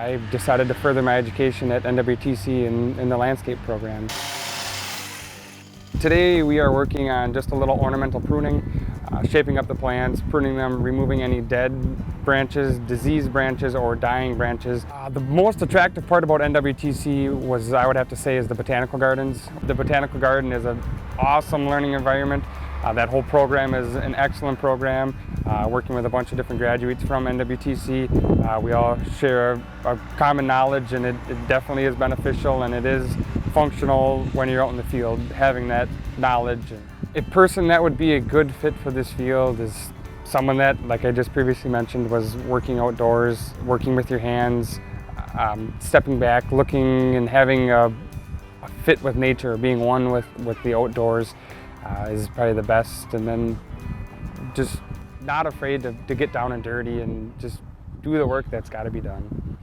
I decided to further my education at NWTC in the landscape program. Today we are working on just a little ornamental pruning, shaping up the plants, pruning them, removing any dead branches, diseased branches, or dying branches. The most attractive part about NWTC was, I would have to say, is the botanical gardens. The botanical garden is an awesome learning environment. That whole program is an excellent program, working with a bunch of different graduates from NWTC. We all share a common knowledge, and it definitely is beneficial, and it is functional when you're out in the field, having that knowledge. A person that would be a good fit for this field is someone that, like I just previously mentioned, was working outdoors, working with your hands, stepping back, looking and having a fit with nature, being one with the outdoors is probably the best. And then just not afraid to get down and dirty and just do the work that's got to be done.